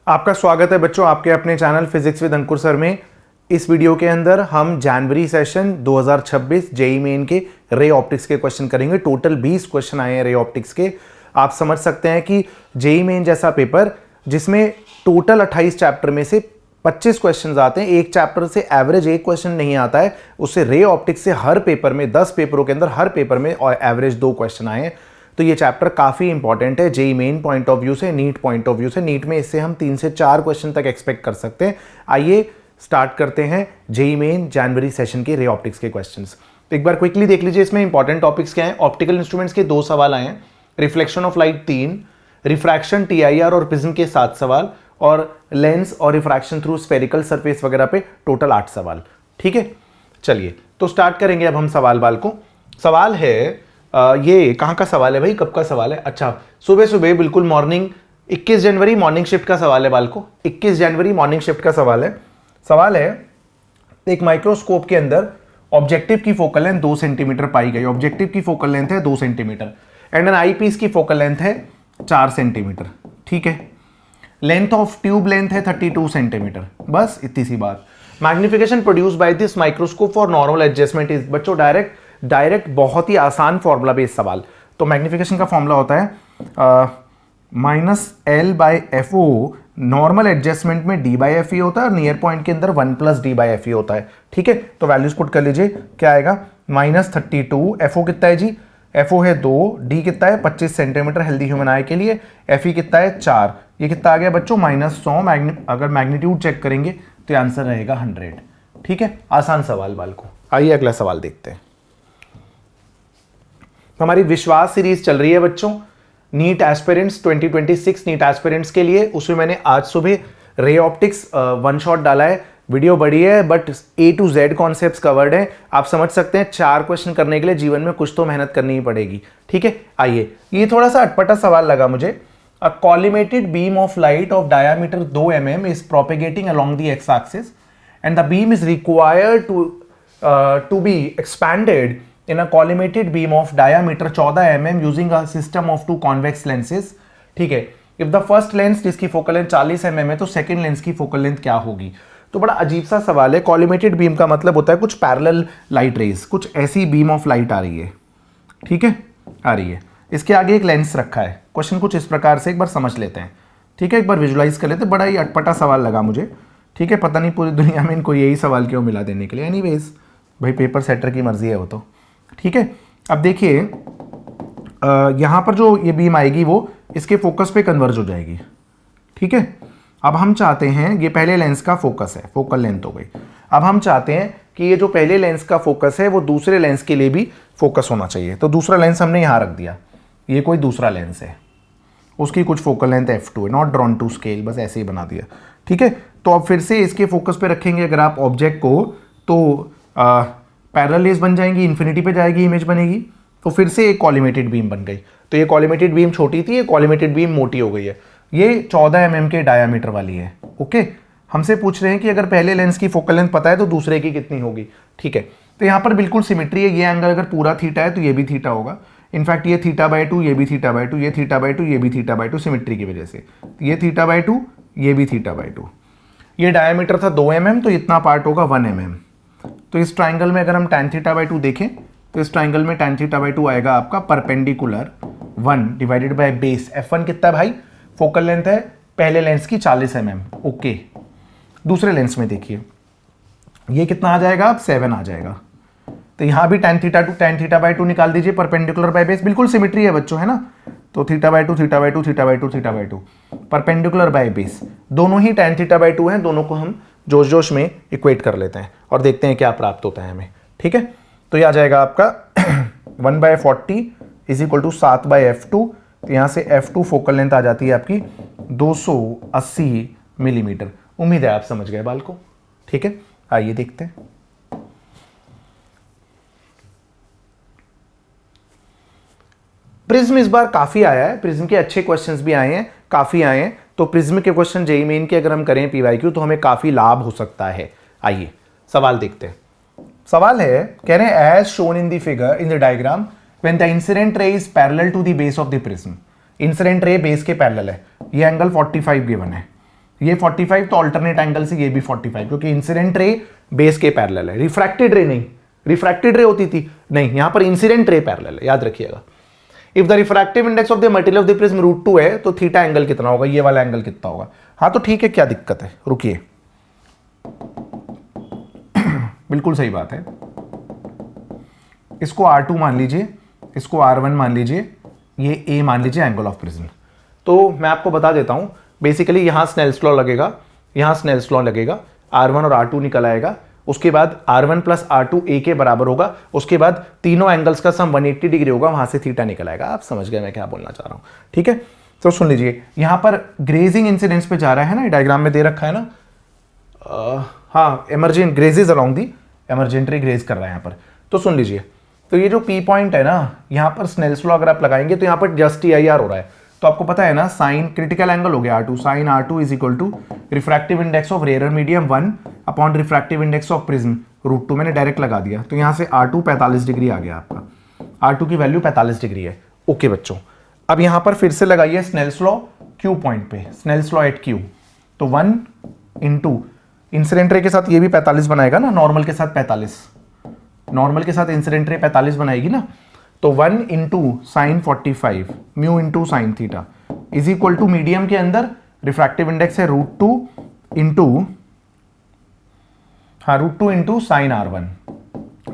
आपका स्वागत है बच्चों आपके अपने channel physics with Ankur sir में। इस वीडियो के अंदर हम जनवरी सेशन 2026 जेईई मेन के रे ऑप्टिक्स के क्वेश्चन करेंगे। टोटल 20 क्वेश्चन आए हैं रे ऑप्टिक्स के। आप समझ सकते हैं कि जेईई मेन जैसा पेपर जिसमें टोटल 28 चैप्टर में से 25 क्वेश्चन आते हैं, एक चैप्टर से एवरेज एक क्वेश्चन नहीं आता है, उससे रे ऑप्टिक्स से हर पेपर में 10 पेपरों के अंदर हर पेपर में एवरेज 2 क्वेश्चन आए हैं। तो ये चैप्टर काफ़ी इंपॉर्टेंट है JEE main point of view से, नीट पॉइंट ऑफ व्यू से। नीट में इससे हम 3 से 4 क्वेश्चन तक एक्सपेक्ट कर सकते हैं। आइए स्टार्ट करते हैं जेईई मेन जनवरी सेशन के रे ऑप्टिक्स के क्वेश्चंस। तो एक बार क्विकली देख लीजिए इसमें इंपॉर्टेंट टॉपिक्स क्या हैं। ऑप्टिकल इंस्ट्रूमेंट्स के 2 सवाल आए हैं, reflection of light 3, refraction TIR और प्रिज्म के 7 सवाल, और लेंस और रिफ्रैक्शन थ्रू स्फेरिकल सरफेस वगैरह पे टोटल 8 सवाल। ठीक है, चलिए तो स्टार्ट करेंगे अब हम सवाल बाल को। सवाल है ये कहाँ का सवाल है भाई, कब का सवाल है? अच्छा, सुबह सुबह बिल्कुल मॉर्निंग 21 जनवरी मॉर्निंग शिफ्ट का सवाल है बाल को। 21 जनवरी मॉर्निंग शिफ्ट का सवाल है एक माइक्रोस्कोप के अंदर ऑब्जेक्टिव की फोकल लेंथ 2 सेंटीमीटर पाई गई। ऑब्जेक्टिव की फोकल लेंथ है 2 centimetre and an eyepiece की फोकल लेंथ है 4 सेंटीमीटर। ठीक है, लेंथ ऑफ ट्यूब लेंथ है 32 सेंटीमीटर। बस इतनी सी बात। Magnification produce by this microscope for normal adjustment is, बच्चों डायरेक्ट बहुत ही आसान फॉर्मूला बेस्ड सवाल। तो मैग्निफिकेशन का फॉर्मूला होता है -L/FO, नॉर्मल एडजस्टमेंट में D/FE होता है और नियर पॉइंट के अंदर 1 + D/FE होता है। ठीक है, तो वैल्यूज पुट कर लीजिए, क्या आएगा -32। FO कितना है जी? FO है 2, D कितना है 25 सेंटीमीटर हेल्दी ह्यूमन आई के लिए, FE कितना है 4, ये कितना आ गया बच्चों -100। अगर मैग्नीट्यूड चेक करेंगे तो आंसर रहेगा 100। ठीक है, आसान सवाल बाल को। आइए अगला सवाल देखते हैं। हमारी विश्वास सीरीज चल रही है बच्चों, नीट एस्पिरेंट्स 2026 नीट एस्पिरेंट्स के लिए। उसमें मैंने आज सुबह रे ऑप्टिक्स 1 शॉट डाला है। वीडियो बड़ी है but A to Z concepts covered है। आप समझ सकते हैं 4 क्वेश्चन करने के लिए जीवन में कुछ तो मेहनत करनी ही पड़ेगी। ठीक है, आइए, ये थोड़ा सा अटपटा सवाल लगा मुझे। A collimated beam of light of diameter 2 mm is propagating along the X axis and the beam is required to be expanded in a collimated beam of diameter 14 mm using a system of 2 convex lenses। ठीक है, if the first lens जिसकी focal length 40 mm है तो second lens की focal length क्या होगी? तो बड़ा अजीब सा सवाल है। कॉलिमेटेड बीम का मतलब होता है कुछ पैरेलल लाइट रेज, कुछ ऐसी बीम ऑफ लाइट आ रही है। ठीक है, आ रही है, इसके आगे एक लेंस रखा है। क्वेश्चन कुछ इस प्रकार से एक बार समझ लेते हैं। ठीक है, एक बार विजुलाइज कर लेते हैं। बड़ा ही अटपटा सवाल लगा मुझे। ठीक है, पता नहीं पूरी दुनिया में इनको यही सवाल क्यों मिला देने के लिए। एनीवेज भाई, पेपर सेटर की मर्जी है वो तो। ठीक है, अब देखिए यहां पर जो ये बीम आएगी वो इसके फोकस पे कन्वर्ज हो जाएगी। ठीक है, अब हम चाहते हैं, ये पहले लेंस का फोकस है, फोकल लेंथ हो गई। अब हम चाहते हैं कि ये जो पहले लेंस का फोकस है वो दूसरे लेंस के लिए भी फोकस होना चाहिए। तो दूसरा लेंस हमने यहां रख दिया, ये कोई दूसरा लेंस है, उसकी कुछ फोकल लेंथ f2 है, नॉट ड्रॉन टू स्केल, बस ऐसे ही बना दिया। ठीक है, तो अब फिर से इसके फोकस पे रखेंगे अगर आप ऑब्जेक्ट को, तो पैरेलल रेज बन जाएंगी, इन्फिनिटी पे जाएगी, इमेज बनेगी। तो फिर से एक कॉलिमेटेड बीम बन गई। तो ये कॉलिमेटेड बीम छोटी थी, ये कॉलिमेटेड बीम मोटी हो गई है। ये 14 mm के डायामीटर वाली है। ओके, हमसे पूछ रहे हैं कि अगर पहले लेंस की फोकल लेंथ पता है तो दूसरे की कितनी होगी। ठीक है, तो यहाँ पर बिल्कुल सिमेट्री है। ये एंगल अगर पूरा थीटा है तो ये भी थीटा होगा। इनफैक्ट ये θ/2, ये भी θ/2, ये θ/2, ये भी θ/2, सिमेट्री की वजह से। ये θ/2, ये भी θ/2। ये डायामीटर था 2 mm, तो इतना पार्ट होगा 1 mm। तो इस ट्राइंगल में अगर हम tan θ/2 देखें तो इस ट्राइंगल में tan θ/2 आएगा आपका perpendicular 1 divided by base. f1 कितना है भाई? फोकल लेंथ है पहले लेंस की 40 mm। ओके, दूसरे लेंस में देखिए ये कितना आ जाएगा? अब 7 आ जाएगा। तो यहां भी tan θ/2 निकाल दीजिए, परपेंडिकुलर बाय बेस, बिल्कुल सिमेट्री है बच्चों, है ना। तो θ/2 θ/2 θ/2 θ/2 परपेंडिकुलर बाय बेस, दोनों ही tan θ/2 हैं। दोनों को हम जोश जोश में इक्वेट कर लेते हैं और देखते हैं क्या प्राप्त होता है हमें। ठीक है, तो ये आ जाएगा आपका 1/40 इज इक्वल टू 7/f2। तो यहाँ से f2 फोकल लेंथ आ जाती है आपकी 280 मिलीमीटर। उम्मीद है आप समझ गए बाल को। ठीक है, आइए देखते हैं। प्रिज्म इस बार काफी आया है, प्रिज्म के अच्छे क्वेश्चंस भी आए हैं, काफी आए हैं। तो प्रिज्म के क्वेश्चन जेईई मेन के अगर हम करें पीवाईक्यू तो हमें काफी लाभ हो सकता है। आइए सवाल देखते हैं। सवाल है, कह रहे हैं as shown in the figure in the diagram when the incident ray is parallel to the base of the prism. Incident ray base के पैरेलल है, ये एंगल 45 गिवन है। ये 45 तो अल्टरनेट एंगल से ये भी 45, क्योंकि इंसिडेंट रे बेस के पैरेलल है, रिफ्रैक्टेड रे नहीं, रिफ्रैक्टेड रे होती थी नहीं, यहां पर इंसिडेंट रे पैरेलल है, याद रखिएगा। If the refractive index of the material of the prism √2 है तो थीटा एंगल कितना होगा, ये वाला एंगल कितना होगा। हाँ तो ठीक है, क्या दिक्कत है, रुकिए बिल्कुल सही बात है। इसको R2 मान लीजिए, इसको R1 मान लीजिए, ये A मान लीजिए एंगल ऑफ प्रिज्म। तो मैं आपको बता देता हूं, बेसिकली यहां स्नेल्स लॉ लगेगा, यहां स्नेल्स लॉ लगेगा, R1 और R2 निकल आएगा, उसके बाद R1 प्लस R2 A के बराबर होगा, उसके बाद तीनों एंगल्स का सम 180 डिग्री होगा, वहां से थीटा निकल आएगा। आप समझ गए मैं क्या बोलना चाह रहा हूं, ठीक है। तो सुन लीजिए, यहां पर ग्रेजिंग इंसिडेंस पे जा रहा है ना, डायग्राम में दे रखा है ना, हाँ एमरजेंट ग्रेजेज अलोंग दी एमरजेंटरी ग्रेज कर रहा है यहाँ पर। तो सुन लीजिए, तो ये जो पी पॉइंट है ना, यहाँ पर स्नेल्स लॉ अगर आप लगाएंगे तो यहाँ पर जस्ट TIR हो रहा है, तो आपको पता है ना साइन क्रिटिकल एंगल हो गया R2, sine R2 is equal to refractive index of rare medium 1 upon refractive index of prism √2, मैंने डायरेक्ट लगा दिया, तो यहाँ से R2 45 डिग्री आ गया आपका, R2 की वैल्यू 45 डिग्री है। ओके बच्चों, अब यहाँ पर फिर से लगाइए स्नेल्स लॉ Q पॉइंट पे, स्नेल्स लॉ एट Q, तो 1 इंटू इंसिडेंट रे के साथ ये भी 45 बनाएगा ना, नॉर्मल के साथ 45, नॉर्मल के साथ इंसिडेंट रे 45 बनाएगी ना, तो 1 into sine 45 mu into sine theta is equal to medium के अंदर रिफ्रैक्टिव इंडेक्स है √2 इंटू, हाँ √2 इंटू साइन R1,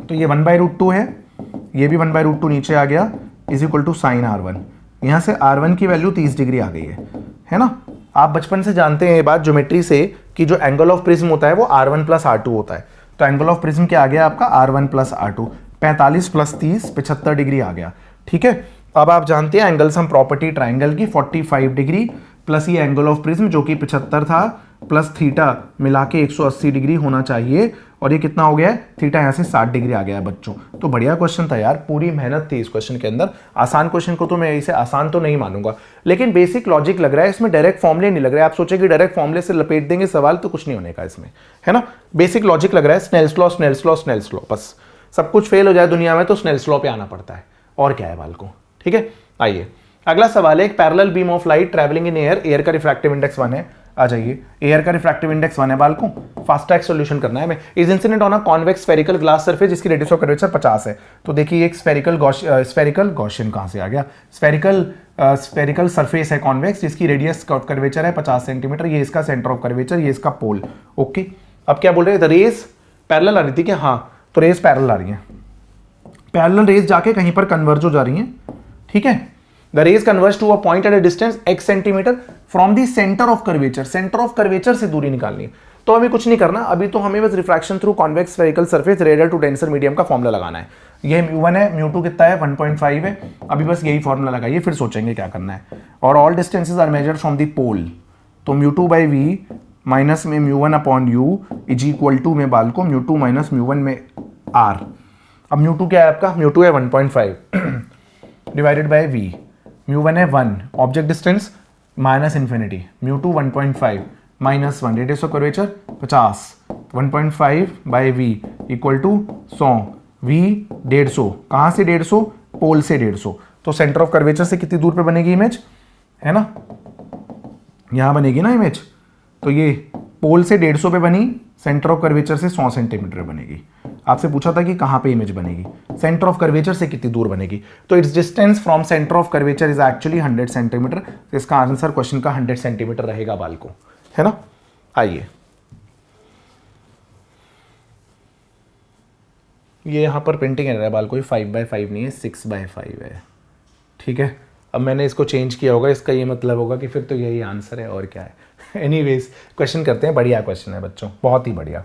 तो ये 1/√2 है, ये भी 1/√2 नीचे आ गया, is equal to sign R1। यहां से R1 की वैल्यू 30 डिग्री आ गई है ना। आप बचपन से जानते हैं ये बात ज्योमेट्री से कि जो एंगल ऑफ प्रिज्म होता है वो R1 प्लस R2 होता है, तो एंगल ऑफ प्रिज्म क्या आ गया आपका R1 plus R2, 45 plus 30 75 degree आ गया, ठीक है। अब आप जानते हैं एंगल सम प्रॉपर्टी ट्राइंगल की 45 डिग्री प्लस ये एंगल ऑफ प्रिज्म जो कि 75 था प्लस थीटा मिला के 180 डिग्री होना चाहिए, और ये कितना हो गया है, थीटा यहाँ से 60 डिग्री आ गया है बच्चों। तो बढ़िया क्वेश्चन था यार, पूरी मेहनत थी इस क्वेश्चन के अंदर। आसान क्वेश्चन को तो मैं इसे आसान तो नहीं मानूंगा, लेकिन बेसिक लॉजिक लग रहा है, इसमें डायरेक्ट फॉर्मुले नहीं लग रहा है। आप सोचे कि डायरेक्ट फॉर्मुले से लपेट देंगे सवाल, तो कुछ नहीं होने का इसमें, है ना। बेसिक लॉजिक लग रहा है, Snell's law Snell's law Snell's law, बस सब कुछ फेल हो जाए दुनिया में तो स्नेल्स लॉ पे आना पड़ता है, और क्या है बाल को, ठीक है। आइए अगला सवाल है, एक parallel beam of light travelling in air, air का रिफ्रैक्टिव इंडेक्स 1 है, आ जाइए, एयर का रिफ्रैक्टिव इंडेक्स 1 है बाल को, फास्ट ट्रैक सॉल्यूशन करना है हमें। Is incident on a convex spherical glass surface जिसकी रेडियस ऑफ कर्वेचर 50 है। तो देखिए एक स्फेरिकल गॉसियन कहां से आ गया, स्फेरिकल सरफेस है कॉन्वेक्स जिसकी रेडियस ऑफ कर्वेचर है 50 सेंटीमीटर, ये इसका सेंटर ऑफ कर्वेचर, ये इसका पोल। ओके, अब क्या बोल रहे हैं, द रेज पैरेलल आ रही थी क्या, हाँ तो रेज पैरेलल आ रही है, पैरेलल रेज जाके कहीं पर कन्वर्ज हो जा रही हैं, ठीक है। The rays converge to a point at a distance x centimetre from the centre of curvature, centre of curvature से दूरी निकालनी है। तो हमें कुछ नहीं करना अभी, तो हमें बस refraction through convex spherical surface radial to denser medium का फॉर्मूला लगाना है। ये μ1 है, μ2 कितना है 1.5 है, अभी बस यही फॉर्मूला लगाइए, फिर सोचेंगे क्या करना है। और all distances are measured from the pole, तो μ2/v माइनस में μ1 upon u is equal to में बाल को μ2 माइनस μ1 में r। अब μ2 क्या है आपका, μ2 है 1.5 डिवाइडेड बाय v, μ1 है 1, object distance minus infinity, μ2 1.5 minus 1, radius of curvature 50, 1.5 by v equal to 100, v 150, कहाँ से 150, पोल से 150, तो सेंटर ऑफ कर्वेचर से कितनी दूर पे बनेगी इमेज, है ना, यहाँ बनेगी ना इमेज, तो ये पोल से 150 पे बनी, सेंटर ऑफ कर्वेचर से 100 सेंटीमीटर बनेगी। आपसे पूछा था कि कहाँ पे इमेज बनेगी, सेंटर ऑफ कर्वेचर से कितनी दूर बनेगी, तो it's distance from centre of curvature is actually 100 centimetre, तो इसका आंसर क्वेश्चन का 100 सेंटीमीटर रहेगा बाल को, है ना। आइए ये यहाँ पर प्रिंटिंग है बाल को, 5/5 नहीं है 6/5 है, ठीक है। अब मैंने इसको चेंज किया होगा, इसका ये मतलब होगा कि फिर तो यही आंसर है और क्या है। एनीवेज क्वेश्चन करते हैं, बढ़िया क्वेश्चन है बच्चों, बहुत ही बढ़िया।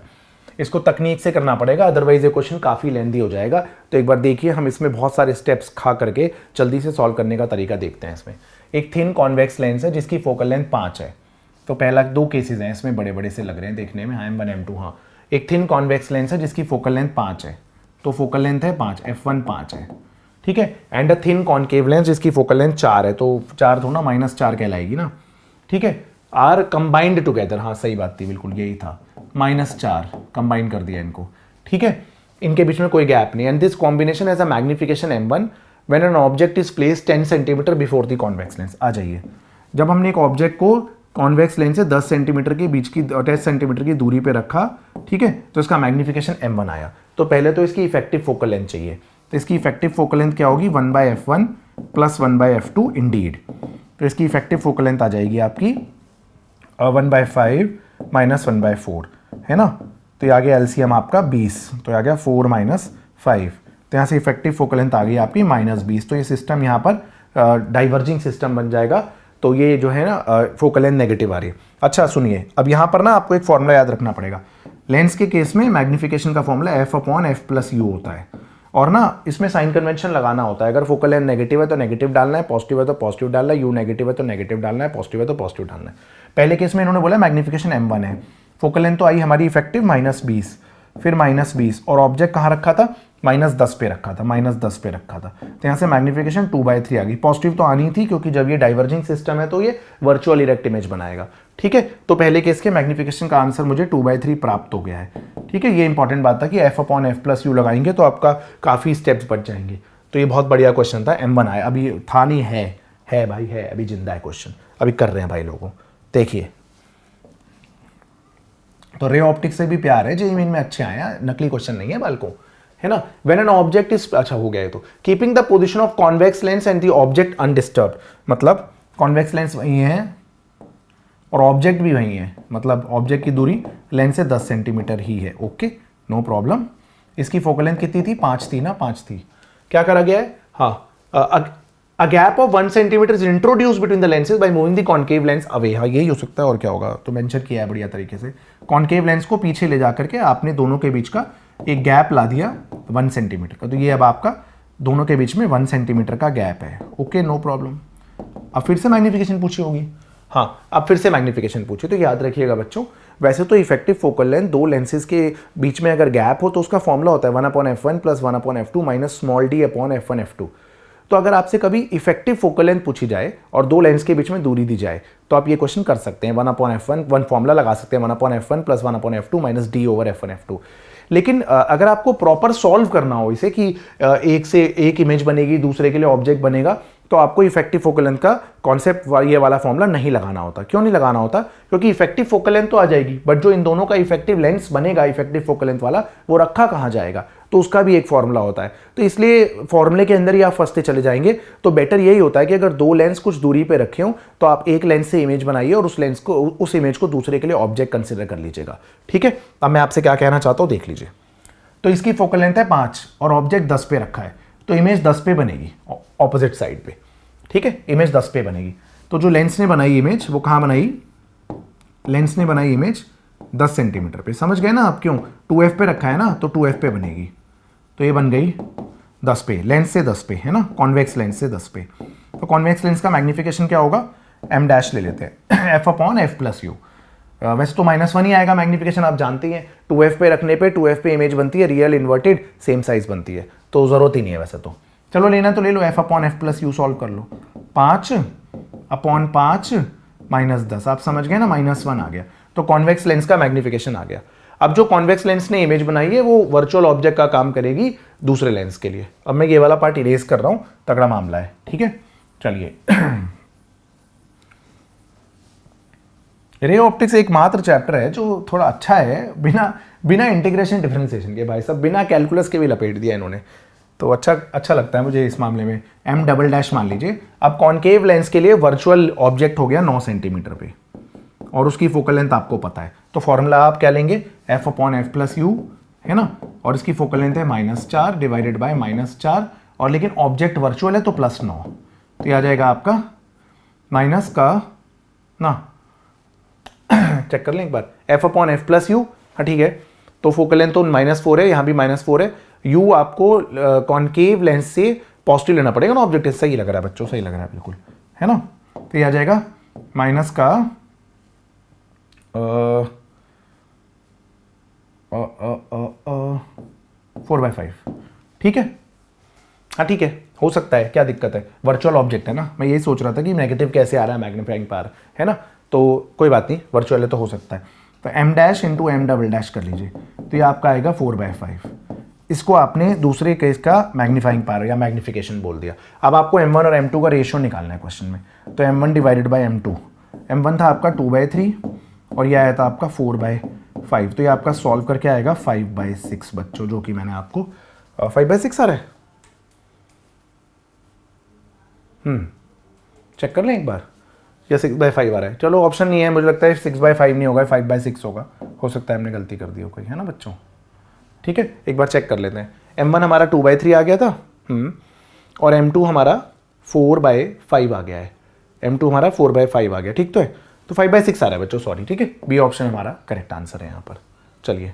इसको तकनीक से करना पड़ेगा, अदरवाइज ये क्वेश्चन काफ़ी लेंदी हो जाएगा। तो एक बार देखिए, हम इसमें बहुत सारे स्टेप्स खा करके जल्दी से सॉल्व करने का तरीका देखते हैं। इसमें एक थिन कॉन्वेक्स लेंस है जिसकी फोकल लेंथ 5 है। तो पहला 2 केसेस हैं इसमें, बड़े बड़े से लग रहे हैं देखने में, M1 M2, हाँ। एक थिन कॉन्वेक्स लेंस है जिसकी फोकल लेंथ 5 है, तो फोकल लेंथ है 5, F1 5 है, ठीक है। And a thin concave lens जिसकी फोकल लेंथ 4 है, तो 4 थोड़ा -4 कहलाएगी ना, ठीक है। आर कंबाइंड टुगेदर, हाँ सही बात थी, बिल्कुल यही था, -4 कंबाइन कर दिया इनको, ठीक है। इनके बीच में कोई गैप नहीं। And this combination as a magnification M1 when an object is place 10 centimetre before the convex lens. आ जाइए, जब हमने एक ऑब्जेक्ट को कॉन्वेक्स लेंस से 10 सेंटीमीटर के बीच की 10 सेंटीमीटर की दूरी पे रखा, ठीक है, तो इसका मैग्नीफिकेशन m1 आया। तो पहले तो इसकी इफेक्टिव फोकल लेंथ चाहिए, तो इसकी इफेक्टिव फोकल लेंथ क्या होगी 1/f1 प्लस 1/f2 इंडीड। तो इसकी इफेक्टिव फोकल लेंथ आ जाएगी आपकी 1/5 माइनस 1/4, है ना। तो ये आ गया एलसीएम आपका 20, तो ये आ गया 4 माइनस 5, तो यहाँ से इफेक्टिव फोकल लेंथ आ गई आपकी -20। तो ये सिस्टम यहाँ पर डाइवर्जिंग सिस्टम बन जाएगा, तो ये जो है ना फोकल लेंथ नेगेटिव आ रही है। अच्छा सुनिए, अब यहाँ पर ना आपको एक फॉर्मूला याद रखना पड़ेगा। लेंस के केस में मैग्नीफिकेशन का फॉर्मूला f/f+u होता है, और ना इसमें साइन कन्वेंशन लगाना होता है। अगर फोकल लेंथ नेगेटिव है तो नेगेटिव डालना है, पॉजिटिव है तो पॉजिटिव डालना है, यू नेगेटिव है तो नेगेटिव डालना है, पॉजिटिव है तो पॉजिटिव डालना है। पहले केस में इन्होंने बोला मैग्नीफिकेशन m1 है, फोकल लेंथ तो आई हमारी इफेक्टिव -20, फिर -20, और ऑब्जेक्ट कहाँ रखा था -10 पे रखा था, -10 पे रखा था, तो यहाँ से मैग्नीफिकेशन 2/3 आ गई। पॉजिटिव तो आनी थी क्योंकि जब ये डाइवर्जिंग सिस्टम है तो ये वर्चुअल इरेक्ट इमेज बनाएगा, ठीक है। तो पहले केस के मैग्नीफिकेशन का आंसर मुझे 2/3 प्राप्त हो गया है, ठीक है। ये इंपॉर्टेंट बात था कि f/f+u लगाएंगे तो आपका काफ़ी स्टेप्स बच जाएंगे। तो ये बहुत बढ़िया क्वेश्चन था, m1 आया, अभी था नहीं, है भाई, है अभी जिंदा है क्वेश्चन, अभी कर रहे हैं भाई लोगों। देखिए, तो रे ऑप्टिक्स से भी प्यार है, जेईई में अच्छे आए हैं, नकली क्वेश्चन नहीं है बालकों, है ना। व्हेन एन ऑब्जेक्ट इज, अच्छा हो गया है, तो keeping the position of convex lens and the object undisturb, मतलब कॉन्वेक्स लेंस वही है और ऑब्जेक्ट भी वही है, मतलब ऑब्जेक्ट की दूरी लेंस से 10 सेंटीमीटर ही है, ओके, नो प्रॉब्लम। इसकी फोकल लेंथ कितनी थी, 5 थी ना, 5 थी। क्या करा गया है, हाँ, A gap of 1 centimeter is introduced between the lenses by moving the concave lens away। हाँ यही हो सकता है, और क्या होगा, तो मेंशन किया है बढ़िया तरीके से। कॉन्केव लेंस को पीछे ले जाकर के आपने दोनों के बीच का एक गैप ला दिया 1 सेंटीमीटर का, तो ये अब आपका दोनों के बीच में 1 सेंटीमीटर का गैप है, ओके, नो प्रॉब्लम। अब फिर से मैग्नीफिकेशन पूछी होगी, हाँ अब फिर से मैग्नीफिकेशन पूछी, तो याद रखिएगा बच्चों, वैसे तो इफेक्टिव फोकल लेंथ दो लेंसेज के बीच में अगर गैप हो तो उसका फॉर्मूला होता है 1/f1 plus 1/f2 minus small d/f1f2। तो अगर आपसे कभी इफेक्टिव फोकल लेंथ पूछी जाए और दो लेंस के बीच में दूरी दी जाए तो आप ये क्वेश्चन कर सकते हैं, 1/f1 वन फॉर्मूला लगा सकते हैं 1/f1 plus 1/f2 minus d/f1f2। लेकिन अगर आपको प्रॉपर सॉल्व करना हो इसे कि एक से एक इमेज बनेगी, दूसरे के लिए ऑब्जेक्ट बनेगा, तो आपको इफेक्टिव फोकल लेंथ का कॉन्सेप्ट ये वाला फॉर्मूला नहीं लगाना होता। क्यों नहीं लगाना होता, क्योंकि इफेक्टिव फोकल लेंथ तो आ जाएगी, बट जो इन दोनों का इफेक्टिव लेंस बनेगा इफेक्टिव फोकल लेंथ वाला, वो रखा कहाँ जाएगा, तो उसका भी एक फॉर्मूला होता है। तो इसलिए फॉर्मूले के अंदर ही आप फंसते चले जाएंगे। तो बेटर यही होता है कि अगर दो लेंस कुछ दूरी पे रखे हो तो आप एक लेंस से इमेज बनाइए और उस इमेज को दूसरे के लिए ऑब्जेक्ट कंसिडर कर लीजिएगा, ठीक है। अब मैं आपसे क्या कहना चाहता हूँ देख लीजिए। तो इसकी फोकल लेंथ है 5 और ऑब्जेक्ट 10 पे रखा है, तो इमेज 10 पे बनेगी ऑपोजिट साइड पे, ठीक है, इमेज 10 पे बनेगी। तो जो लेंस ने बनाई इमेज वो कहाँ बनाई, लेंस ने बनाई इमेज 10 सेंटीमीटर पे, समझ गए ना आप, क्यों 2f पे रखा है ना, तो 2f पे बनेगी, तो ये बन गई 10 पे, लेंस से 10 पे, है ना, कॉन्वेक्स लेंस से 10 पे। तो कॉन्वेक्स लेंस का मैग्नीफिकेशन क्या होगा, m' ले लेते हैं, f/f+u। वैसे तो -1 ही आएगा मैग्नीफिकेशन, आप जानते ही हैं, 2f पे रखने पे 2f पे इमेज बनती है, रियल इन्वर्टेड सेम साइज बनती है, तो जरूरत ही नहीं है वैसे तो। चलो लेना तो ले लो, f/f+u सॉल्व कर लो, 5/5 -10, आप समझ गए ना, -1 आ गया, तो कॉन्वेक्स लेंस का मैग्नीफिकेशन आ गया। अब जो कॉन्वेक्स लेंस ने इमेज बनाई है वो वर्चुअल ऑब्जेक्ट का काम करेगी दूसरे लेंस के लिए। अब मैं ये वाला पार्ट इरेज कर रहा हूं, तगड़ा मामला है, ठीक है। चलिए रे ऑप्टिक्स एकमात्र चैप्टर है जो थोड़ा अच्छा है, बिना इंटीग्रेशन डिफरेंशिएशन के, भाई सब बिना कैलकुलस के भी लपेट दिया इन्होंने, तो अच्छा लगता है मुझे इस मामले में। m" मान लीजिए, अब कॉन्केव लेंस के लिए वर्चुअल ऑब्जेक्ट हो गया 9 सेंटीमीटर पे और उसकी फोकल लेंथ आपको पता है, तो फॉर्मूला आप क्या लेंगे, f/f+u, है ना, और इसकी फोकल लेंथ है -4 डिवाइडेड बाय -4, और लेकिन ऑब्जेक्ट वर्चुअल है तो +9, तो ये आ जाएगा आपका माइनस का ना, चेक कर लें एक बार, f/f+u, हाँ ठीक है, तो फोकल लेंथ तो -4 है, यहाँ भी -4 है, u आपको कॉन्केव लेंस से पॉजिटिव लेना पड़ेगा ना ऑब्जेक्ट, सही लग रहा है बच्चों, सही लग रहा है बिल्कुल, है ना। तो ये आ जाएगा माइनस का 4/5, ठीक है, हाँ ठीक है, हो सकता है, क्या दिक्कत है, वर्चुअल ऑब्जेक्ट है ना, मैं यही सोच रहा था कि नेगेटिव कैसे आ रहा है मैग्नीफाइंग पावर, है ना, तो कोई बात नहीं, वर्चुअल है तो हो सकता है। तो m' इंटू m" कर लीजिए, तो ये आपका आएगा 4/5। इसको आपने दूसरे केस का मैग्नीफाइंग पावर या मैग्नीफिकेशन बोल दिया। अब आपको m1 और m2 का रेशियो निकालना है क्वेश्चन में, तो m1 divided by m2, m1 था आपका 2/3 और ये आया था आपका 4/5, तो ये आपका सॉल्व करके आएगा 5/6 बच्चों, जो कि मैंने आपको 5/6 आ रहा है। चेक कर लें एक बार, या 6/5 आ रहा है। चलो ऑप्शन नहीं है, मुझे लगता है 6/5 नहीं होगा, 5/6 होगा, हो सकता है हमने गलती कर दी हो कोई, है ना बच्चों। ठीक है, एक बार चेक कर लेते हैं। m1 हमारा 2/3 आ गया था, और m2 हमारा 4/5 आ गया है। m2 हमारा 4/5 आ गया, ठीक तो है, तो 5/6 आ रहा है बच्चों, सॉरी। ठीक है, बी ऑप्शन हमारा करेक्ट आंसर है यहाँ पर। चलिए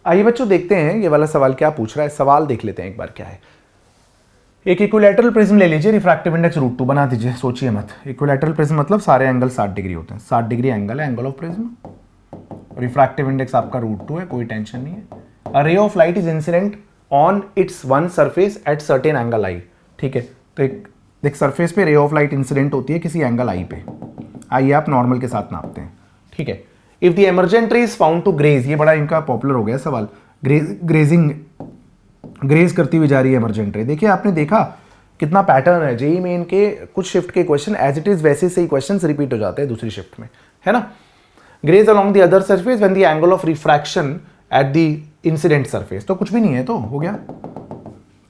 आइए बच्चों देखते हैं ये वाला सवाल क्या पूछ रहा है। सवाल देख लेते हैं एक बार क्या है। एक इक्विलैटरल प्रिज्म ले लीजिए, रिफ्रैक्टिव इंडेक्स √2 बना दीजिए, सोचिए मत। इक्विलैटरल प्रिज्म मतलब सारे एंगल 60 डिग्री होते हैं, 60 डिग्री एंगल है angle of prism. Refractive index आपका √2 है, कोई टेंशन नहीं है। A ray of light is incident on its one surface at certain angle I. ठीक है, तो एक सरफेस पे रे ऑफ लाइट इंसिडेंट होती है किसी एंगल आई पे। आइए आप नॉर्मल के साथ नापते हैं। ठीक है, इफ द एमर्जेंट रे इज फाउंड टू ग्रेज, ये बड़ा इनका पॉपुलर हो गया सवाल, ग्रेज करती हुई जा रही है एमर्जेंट रे। देखिए आपने देखा कितना पैटर्न है, जेई मेन के कुछ शिफ्ट के क्वेश्चन एज इट इज वैसे से ही क्वेश्चन रिपीट हो जाते हैं दूसरी शिफ्ट में, है ना। Graze along the other surface when the angle of refraction at the incident surface, तो कुछ भी नहीं है, तो हो गया।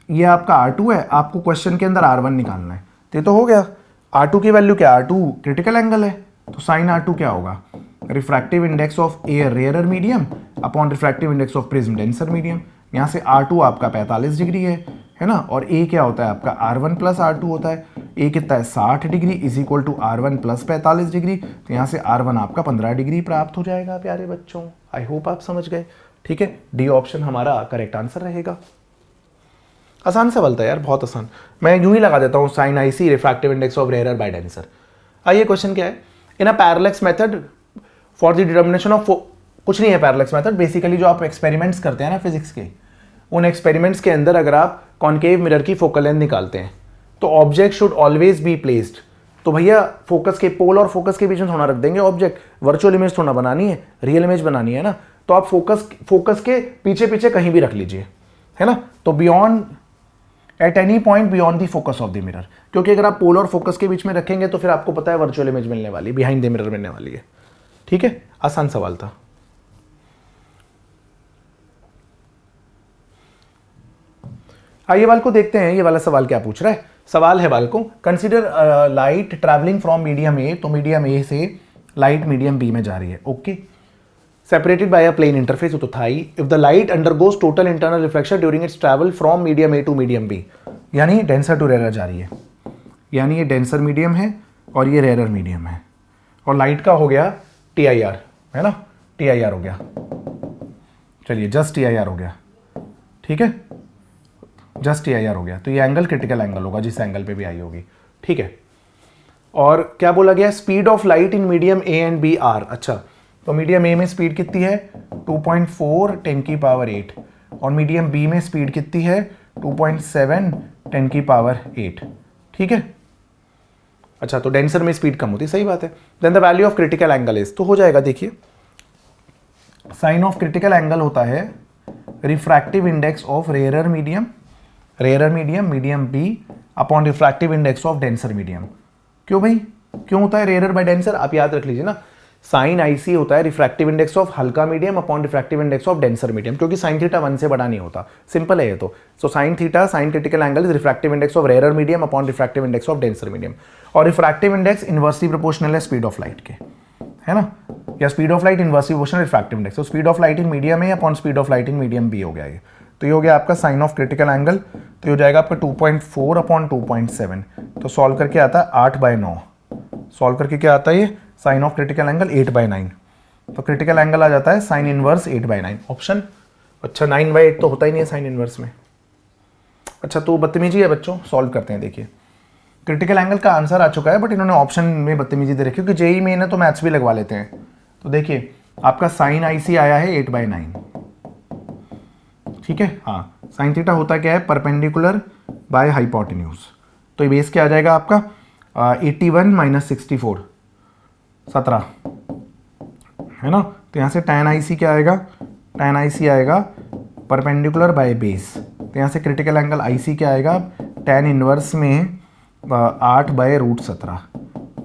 ये आपका R2 है, आपको क्वेश्चन के अंदर R1 निकालना है, तो ये तो हो गया। R2 की वैल्यू क्या, R2 क्रिटिकल एंगल है, तो साइन R2 क्या होगा, refractive index of A rarer medium upon refractive index of prism denser medium. यहाँ से R2 आपका 45 डिग्री है ना, और A क्या होता है आपका R1 प्लस R2 होता है। A कितना है 60 degree is equal to R1 plus 45 degree, तो यहाँ से R1 आपका 15 डिग्री प्राप्त हो जाएगा प्यारे बच्चों। आई होप आप समझ गए। ठीक है, डी ऑप्शन हमारा करेक्ट आंसर रहेगा। आसान सवाल था यार, बहुत आसान। मैं यूं ही लगा देता हूँ, sine IC refractive index of rarer by denser. आइए क्वेश्चन क्या है, in a parallax method for the determination of, कुछ नहीं है पैरेलैक्स मेथड, बेसिकली जो आप एक्सपेरिमेंट्स करते हैं ना फिजिक्स के, उन एक्सपेरिमेंट्स के अंदर अगर आप कॉन्केव मिरर की फोकल लेंथ निकालते हैं तो object should always be placed. तो भैया फोकस के पोल और फोकस के बीच में थोड़ा रख देंगे ऑब्जेक्ट, वर्चुअल इमेज थोड़ा बनानी है, रियल इमेज बनानी है ना, तो आप फोकस के पीछे पीछे कहीं भी रख लीजिए, है ना। तो beyond at any point beyond the focus of the mirror, क्योंकि अगर आप पोल और फोकस के बीच में रखेंगे तो फिर आपको पता है वर्चुअल इमेज मिलने वाली है, बिहाइंड द मिरर मिलने वाली है। ठीक है, आसान सवाल था। आइए बाल को देखते हैं ये वाला सवाल क्या पूछ रहा है। सवाल है बाल को, consider light travelling from medium ए, तो मीडियम ए से लाइट मीडियम बी में जा रही है, okay, separated by a plane interface, तो था ही। If the light undergoes total internal reflection during its travel from medium A to medium B, यानी डेंसर टू रेरर जा रही है, यानी ये डेंसर मीडियम है और ये रेरर मीडियम है, और लाइट का हो गया TIR, है ना, TIR हो गया। चलिए जस्ट TIR हो गया, ठीक है, जस्ट TIR हो गया, तो ये एंगल क्रिटिकल एंगल होगा जिस एंगल पे भी आई होगी। ठीक है, और क्या बोला गया, speed of light in medium A and B are. अच्छा, तो मीडियम ए में स्पीड कितनी है 2.4 10 की पावर 8, और मीडियम बी में स्पीड कितनी है 2.7 10 की पावर 8। ठीक है, अच्छा, तो डेंसर में स्पीड कम होती है, सही बात है। Then the value of critical angle is, तो हो जाएगा, देखिए साइन ऑफ क्रिटिकल एंगल होता है refractive index of rarer medium medium B upon refractive index of denser medium. क्यों भाई, क्यों होता है रेयरर बाय डेंसर, आप याद रख लीजिए ना, साइन IC होता है रिफ्रैक्टिव इंडेक्स ऑफ हल्का medium upon refractive index of denser medium, क्योंकि साइन थीटा 1 से बड़ा नहीं होता, सिंपल है ये तो। So sine theta sine critical angle is refractive index of rarer medium upon refractive index of denser medium, और रिफ्रैक्टिव इंडेक्स इनवर्सली प्रोपोर्शनल है स्पीड ऑफ लाइट के, है ना, या speed of light inversely proportional refractive index, तो speed of light in medium A upon speed of light in medium B हो गया ये। तो ये हो गया आपका साइन ऑफ क्रिटिकल एंगल, तो ये हो जाएगा आपका 2.4 अपॉन 2.7, तो सॉल्व करके आता है 8/9, सॉल्व करके क्या आता है ये साइन ऑफ क्रिटिकल एंगल 8/9, तो क्रिटिकल एंगल आ जाता है साइन इनवर्स 8/9 ऑप्शन। अच्छा, 9/8 तो होता ही नहीं है साइन इनवर्स में। अच्छा, तो बदतमीजी है बच्चों, सॉल्व करते हैं। देखिए क्रिटिकल एंगल का आंसर आ चुका है, बट इन्होंने ऑप्शन में बदतमीजी दे रखी, क्योंकि जेई मेन है तो मैथ्स भी लगवा लेते हैं। तो देखिए आपका साइन IC आया है 8/9, ठीक है, हाँ, साइन थीटा होता क्या है परपेंडिकुलर बाय हाइपोटेन्यूज, तो ये बेस क्या आ जाएगा आपका 81 माइनस 64 17, है ना, तो यहाँ से tan IC क्या आएगा, tan IC आएगा परपेंडिकुलर बाय बेस, तो यहाँ से क्रिटिकल एंगल IC क्या आएगा, tan इनवर्स में 8/√17,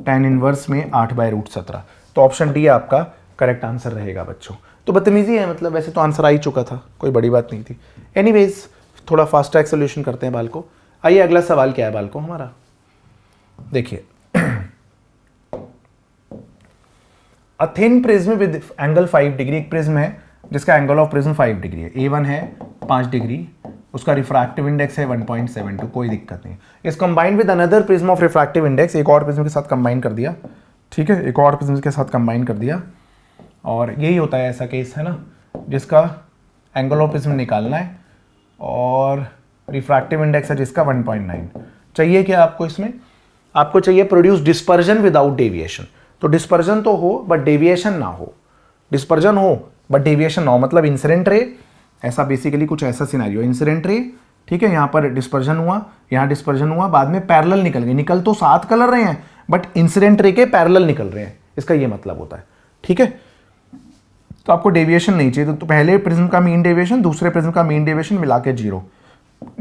tan इनवर्स में 8/√17। तो ऑप्शन डी आपका करेक्ट आंसर रहेगा बच्चों। तो बदतमीजी है, मतलब वैसे तो आंसर आ ही चुका था, कोई बड़ी बात नहीं थी। एनीवेज थोड़ा फास्ट ट्रैक सोल्यूशन करते हैं बालको। आइए अगला सवाल क्या है बालको हमारा, देखिए। A thin prism with angle 5 degree, एक प्रिज्म है जिसका एंगल ऑफ प्रिज्म 5 डिग्री है, A1 है 5 डिग्री, उसका रिफ्रैक्टिव इंडेक्स है 1.72, कोई दिक्कत नहीं। इस combined with another prism of refractive index, एक और प्रिज्म के साथ कंबाइन कर दिया, ठीक है, एक और प्रिज्म के साथ कंबाइन कर दिया, और यही होता है ऐसा केस है ना, जिसका एंगल ऑफ प्रिज्म निकालना है और रिफ्रैक्टिव इंडेक्स है जिसका 1.9। चाहिए क्या आपको इसमें, आपको चाहिए प्रोड्यूस डिस्पर्जन विदाउट डेविएशन। तो डिस्पर्जन तो हो बट डेविएशन ना हो, डिस्पर्जन हो बट डेविएशन ना हो, मतलब इंसिडेंट रे, ऐसा बेसिकली कुछ ऐसा सिनेरियो, इंसिडेंट रे, ठीक है, यहाँ पर डिस्पर्जन हुआ, यहाँ डिस्पर्जन हुआ, बाद में पैरेलल निकल गए, निकल तो साथ कलर रहे हैं बट इंसिडेंट रे के पैरेलल निकल रहे हैं, इसका ये मतलब होता है, ठीक है। तो आपको डेविएशन नहीं चाहिए, तो पहले प्रिज्म का मीन डेविएशन, दूसरे प्रिज्म का मीन डेविएशन मिला के 0,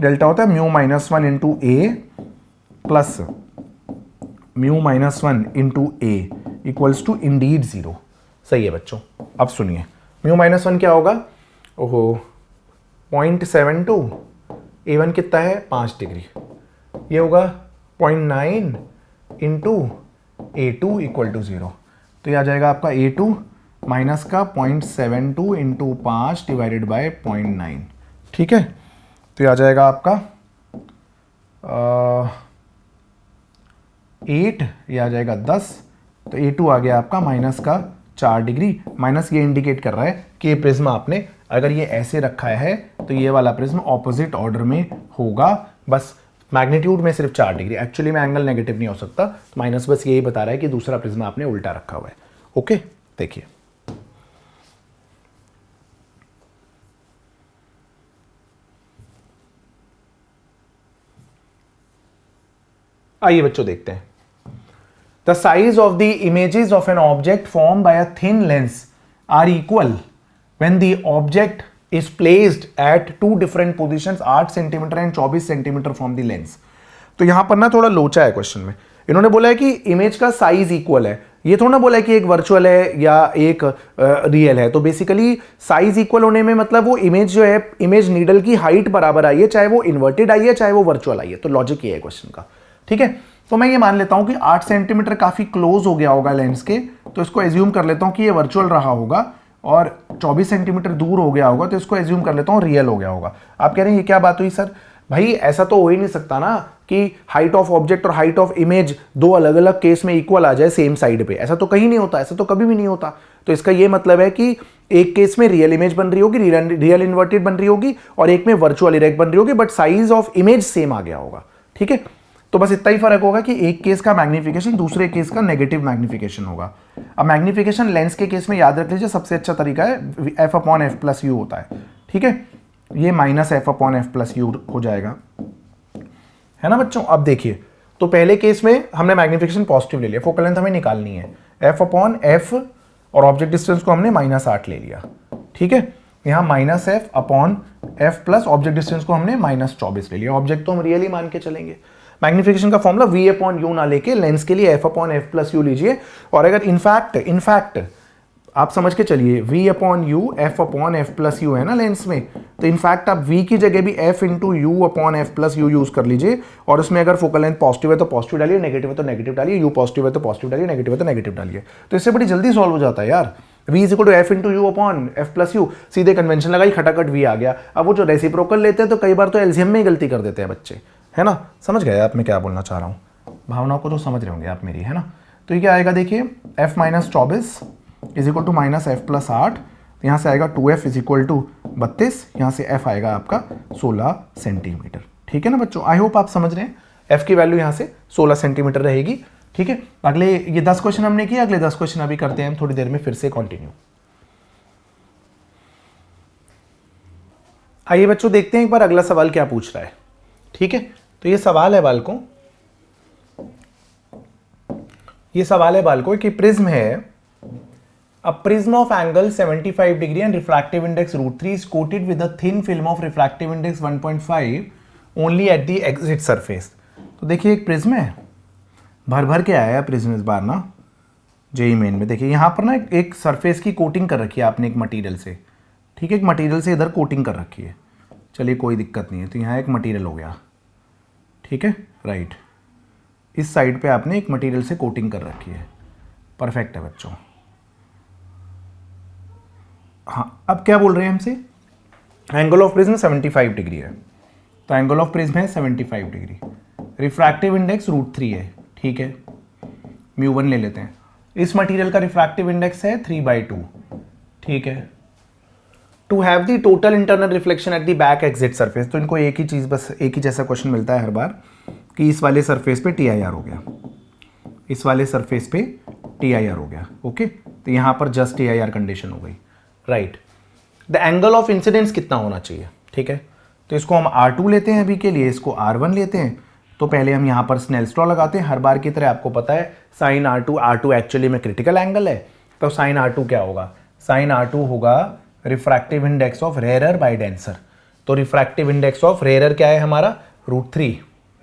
डेल्टा होता है μ-1 into A plus μ-1 into A equals to indeed 0। सही है बच्चों। अब सुनिए μ-1 क्या होगा, ओहो 0.72, A1 कितना है 5 डिग्री, ये होगा 0.9 इंटू A2 इक्वल टू 0। तो ये आ जाएगा आपका A2 माइनस का 0.72 इंटू 5 डिवाइडेड बाय 0.9, ठीक है। तो ये आ जाएगा आपका 8, ये आ जाएगा 10, तो A2 आ गया आपका माइनस का 4 डिग्री, माइनस ये इंडिकेट कर रहा है कि प्रिज्म आपने अगर ये ऐसे रखा है तो ये वाला प्रिज्म ऑपोजिट ऑर्डर में होगा, बस मैग्नीट्यूड में सिर्फ 4 डिग्री, एक्चुअली में एंगल नेगेटिव नहीं हो सकता, तो माइनस बस यही बता रहा है कि दूसरा प्रिज्म आपने उल्टा रखा हुआ है। ओके, देखिए आइए बच्चों देखते हैं। The size of the images of an object formed by a thin lens are equal when the object is placed at two different positions 8 centimetre and 24 centimetre from the lens. तो यहां पर ना थोड़ा लोचा है क्वेश्चन में, इन्होंने बोला है कि इमेज का साइज इक्वल है, ये थोड़ा ना बोला है कि एक वर्चुअल है या एक रियल है। तो बेसिकली साइज इक्वल होने में मतलब वो इमेज जो है, इमेज नीडल की हाइट बराबर आई है, चाहे वो इन्वर्टेड आई है चाहे वो वर्चुअल आई है। तो लॉजिक ये है क्वेश्चन का, ठीक है। तो मैं ये मान लेता हूं कि 8 सेंटीमीटर काफी क्लोज हो गया होगा लेंस के, तो इसको एज्यूम कर लेता हूं कि ये वर्चुअल रहा होगा, और 24 सेंटीमीटर दूर हो गया होगा तो इसको एज्यूम कर लेता हूं रियल हो गया होगा। आप कह रहे हैं ये क्या बात हुई सर, भाई ऐसा तो हो ही नहीं सकता ना कि हाइट ऑफ ऑब्जेक्ट और हाइट ऑफ इमेज दो अलग अलग केस में इक्वल आ जाए सेम साइड पे, ऐसा तो कहीं नहीं होता, ऐसा तो कभी भी नहीं होता। तो इसका ये मतलब है कि एक केस में रियल इमेज बन रही होगी, रियल इन्वर्टेड बन रही होगी, और एक में वर्चुअल इरेक्ट बन रही होगी, but size of image same आ गया होगा, ठीक है। तो बस इतना ही फर्क होगा कि एक केस का मैग्निफिकेशन दूसरे केस का नेगेटिव मैग्निफिकेशन होगा। अब मैग्निफिकेशन लेंस के केस में याद रख लीजिए सबसे अच्छा तरीका है f/f+u होता है, ठीक है। ये -f/f+u हो जाएगा, है ना बच्चों। अब देखिए, तो पहले केस में हमने मैग्निफिकेशन पॉजिटिव ले लिया, फोकल लेंथ हमें निकालनी है, f/f और ऑब्जेक्ट डिस्टेंस को हमने -8 ले लिया, ठीक है। यहाँ -f/f प्लस ऑब्जेक्ट डिस्टेंस को हमने -24 ले लिया, ऑब्जेक्ट तो हम रियल ही मान के चलेंगे। मैग्निफिकेशन का फॉर्मूला v/u ना लेके लेंस के लिए f/f+u लीजिए, और अगर इनफैक्ट आप समझ के चलिए v/u f/f+u है ना लेंस में, तो इनफैक्ट आप v की जगह भी f/u/f+u यूज कर लीजिए, और उसमें अगर फोकल लेंथ पॉजिटिव है तो पॉजिटिव डालिए, नेगेटिव है तो नेगेटिव डालिए, u पॉजिटिव है तो पॉजिटिव डालिए, नेगेटिव है तो नेगेटिव डालिए। तो इससे बड़ी जल्दी सॉल्व हो जाता है यार। v = f/u/f+u, सीधे कन्वेंशन लगाई, खटाखट v आ गया। अब वो जो रेसिप्रोकल लेते हैं तो कई बार तो एलसीएम में ही गलती कर देते हैं बच्चे, है ना। समझ गए आप मैं क्या बोलना चाह रहा हूँ, भावनाओं को तो समझ रहे होंगे आप मेरी, है ना। तो ये क्या आएगा देखिए, f - 24 = -f+8, तो यहाँ से आएगा 2f = 32, यहाँ से f आएगा आपका 16 सेंटीमीटर, ठीक है ना बच्चों। आई होप आप समझ रहे हैं, f की वैल्यू यहाँ से 16 सेंटीमीटर रहेगी, ठीक है। अगले ये 10 क्वेश्चन हमने किए, अगले 10 क्वेश्चन अभी करते हैं हम थोड़ी देर में फिर से कंटिन्यू। आइए बच्चों देखते हैं एक बार अगला सवाल क्या पूछ रहा है, ठीक है। तो ये सवाल है बालकों कि प्रिज्म है A prism of angle 75 degree and refractive index √3 is coated with a thin film of refractive index 1.5 only at the exit surface. तो देखिए एक प्रिज्म है, भर भर के आया है प्रिज्म इस बार ना जेई मेन में। देखिए यहाँ पर ना एक सरफेस की कोटिंग कर रखी है आपने एक मटेरियल से, ठीक है, एक मटेरियल से इधर कोटिंग कर रखी है। चलिए कोई दिक्कत नहीं है, तो यहाँ एक मटेरियल हो गया, ठीक है, राइट। इस साइड पे आपने एक मटेरियल से कोटिंग कर रखी है, परफेक्ट है बच्चों। हाँ, अब क्या बोल रहे हैं हमसे, एंगल ऑफ प्रिज्म 75 डिग्री है, तो एंगल ऑफ प्रिज्म है 75 डिग्री, रिफ्रैक्टिव इंडेक्स √3 है, ठीक है, μ1 ले लेते हैं। इस मटेरियल का रिफ्रैक्टिव इंडेक्स है 3/2, ठीक है। To have the total internal reflection at the back exit surface, तो इनको एक ही चीज़, बस एक ही जैसा क्वेश्चन मिलता है हर बार कि इस वाले सरफेस पे TIR हो गया, इस वाले सरफेस पे TIR हो गया, ओके। तो यहाँ पर जस्ट TIR कंडीशन हो गई, right. The angle of incidence कितना होना चाहिए, ठीक है, तो इसको हम R2 लेते हैं अभी के लिए, इसको R1 लेते हैं। तो पहले हम यहाँ पर स्नेल्स लॉ लगाते हैं, हर बार की तरह आपको पता है साइन R2 एक्चुअली में क्रिटिकल एंगल है, तो साइन R2 क्या होगा, साइन R2 होगा refractive index of rarer by denser. तो रिफ्रैक्टिव इंडेक्स ऑफ रेयरर क्या है हमारा, √3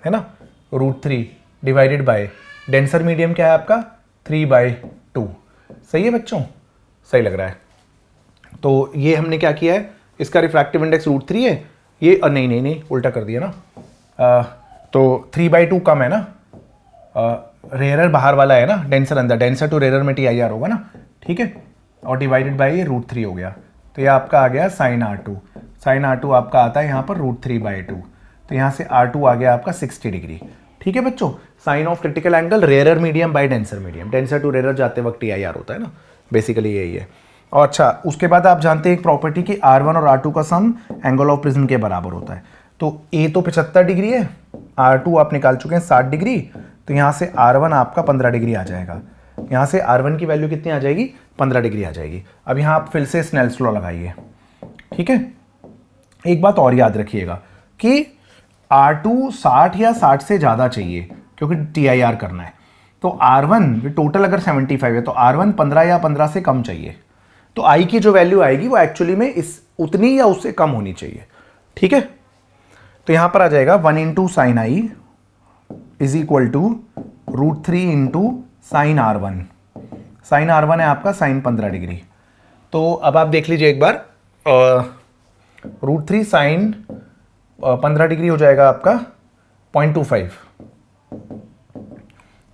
है ना, √3 डिवाइडेड बाय डेंसर मीडियम क्या है आपका 3/2। सही है बच्चों, सही लग रहा है। तो ये हमने क्या किया है, इसका रिफ्रैक्टिव इंडेक्स √3 है, ये नहीं उल्टा कर दिया ना, तो 3/2 कम है ना, रेयरर बाहर वाला है ना, डेंसर अंदर, डेंसर टू रेयरर में TIR होगा ना, ठीक है, और डिवाइडेड बाय ये √3 हो गया। तो ये आपका आ गया साइन R2, साइन R2 आपका आता है यहाँ पर √3/2, तो यहाँ से R2 आ गया आपका 60 डिग्री, ठीक है बच्चों। Sine of critical angle rarer medium by denser medium, denser to rarer जाते वक्त TIR होता है ना, बेसिकली यही है। और अच्छा, उसके बाद आप जानते हैं एक प्रॉपर्टी कि R1 और R2 का सम एंगल ऑफ प्रिज्म के बराबर होता है। तो A तो 75 डिग्री है, R2 आप निकाल चुके हैं 60 डिग्री, तो यहाँ से R1 आपका 15 डिग्री आ जाएगा, यहाँ से R1 की वैल्यू कितनी आ जाएगी, 15 डिग्री आ जाएगी। अब यहाँ आप फिर से स्नेल्स लॉ लगाइए, ठीक है। एक बात और याद रखिएगा कि R2 60 या 60 से ज़्यादा चाहिए क्योंकि TIR करना है, तो R1 टोटल अगर 75 है तो R1 15 या 15 से कम चाहिए, तो I की जो वैल्यू आएगी वो एक्चुअली में इस उतनी या उससे कम होनी चाहिए, ठीक है। तो यहां पर आ जाएगा 1 × sin I is equal to √3 × sin R1। sin R1 है आपका sin 15 डिग्री। तो अब आप देख लीजिए एक बार, √3 sin 15 डिग्री हो जाएगा आपका 0.25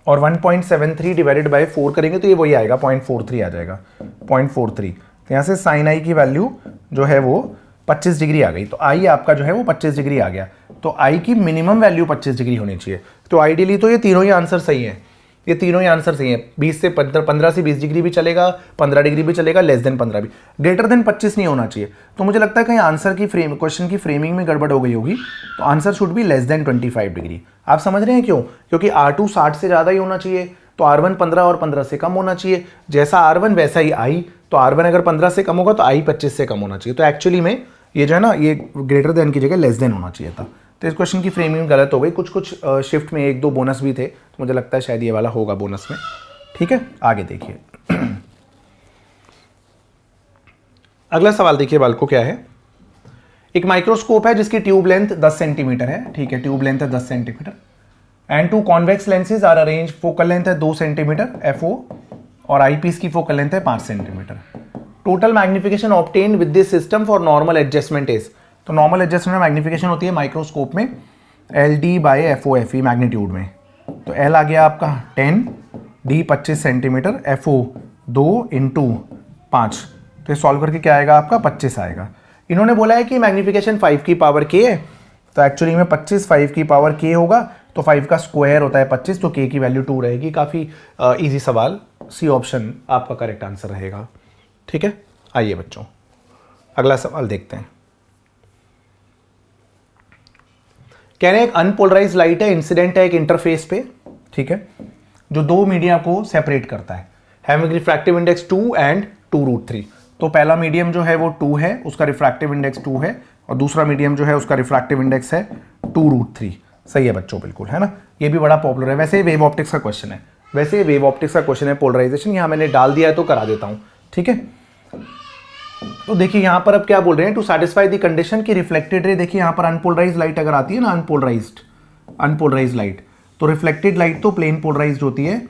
और 1.73 डिवाइडेड बाय 4 करेंगे तो ये वही आएगा 0.43 आ जाएगा 0.43। तो यहाँ से साइन आई की वैल्यू जो है वो 25 डिग्री आ गई, तो आई आपका जो है वो 25 डिग्री आ गया। तो आई की मिनिमम वैल्यू 25 डिग्री होनी चाहिए। तो आइडियली तो ये तीनों ही आंसर सही है, ये तीनों ही आंसर सही है। 20 से 15 से 20 डिग्री भी चलेगा, 15 डिग्री भी चलेगा, लेस देन 15 भी, ग्रेटर देन 25 नहीं होना चाहिए। तो मुझे लगता है कहीं आंसर की क्वेश्चन की फ्रेमिंग में गड़बड़ हो गई होगी, तो answer should be less than 25 degree. आप समझ रहे हैं क्यों? क्योंकि R2 60 से ज़्यादा ही होना चाहिए, तो R1 15 और 15 से कम होना चाहिए। जैसा R1 वैसा ही I, तो R1 अगर 15 से कम होगा तो I 25 से कम होना चाहिए। तो एक्चुअली में ये जो है ना, ये ग्रेटर देन की जगह लेस देन होना चाहिए था। तो इस क्वेश्चन की फ्रेमिंग गलत हो गई। कुछ शिफ्ट में 1-2 बोनस भी थे, तो मुझे लगता है शायद ये वाला होगा बोनस में। ठीक है, आगे देखिए। अगला सवाल देखिए बालकों, क्या है? एक माइक्रोस्कोप है जिसकी ट्यूब लेंथ 10 सेंटीमीटर है। ठीक है, ट्यूब लेंथ है 10 centimetre and 2 convex lenses are arrange. Focal length है 2 सेंटीमीटर FO और आईपीस की फोकल लेंथ है 5 centimetre. Total magnification obtain with this system for normal adjustment is. तो नॉर्मल एडजस्टमेंट में मैग्निफिकेशन होती है माइक्रोस्कोप में LD/FO FE मैग्नीट्यूड में। तो L आ गया आपका 10, D 25 सेंटीमीटर, FO 2 × 5। तो ये सॉल्व करके क्या आएगा आपका 25 आएगा। इन्होंने बोला है कि मैग्निफिकेशन 5 की पावर k है, तो एक्चुअली में 25 5 की पावर k होगा, तो 5 का स्क्वायर होता है 25, तो k की वैल्यू 2 रहेगी। काफ़ी इजी सवाल, सी ऑप्शन आपका करेक्ट आंसर रहेगा। ठीक है, आइए बच्चों अगला सवाल देखते हैं। कह रहे हैं एक अनपोलराइज लाइट है, इंसिडेंट है एक इंटरफेस पे, ठीक है, जो दो मीडिया को सेपरेट करता है, हैविंग रिफ्रैक्टिव इंडेक्स 2 एंड 2√3। तो पहला मीडियम जो है वो 2 है, उसका रिफ्रैक्टिव इंडेक्स 2 है, और दूसरा मीडियम जो है उसका रिफ्रैक्टिव इंडेक्स है 2√3। सही है बच्चों, बिल्कुल, है ना। ये भी बड़ा पॉपुलर है। वैसे वेव ऑप्टिक्स का क्वेश्चन है, वैसे वेव ऑप्टिक्स का क्वेश्चन है। पोलराइजेशन यहाँ मैंने डाल दिया है तो करा देता हूँ। ठीक है। तो देखिए यहाँ पर अब क्या बोल रहे हैं, टू सैटिस्फाई द कंडीशन की रिफ्लेक्टेड रे, देखिए यहाँ पर अनपोलराइज लाइट अगर आती है ना, अनपोलराइज्ड लाइट, तो रिफ्लेक्टेड लाइट तो प्लेन पोलराइज्ड होती है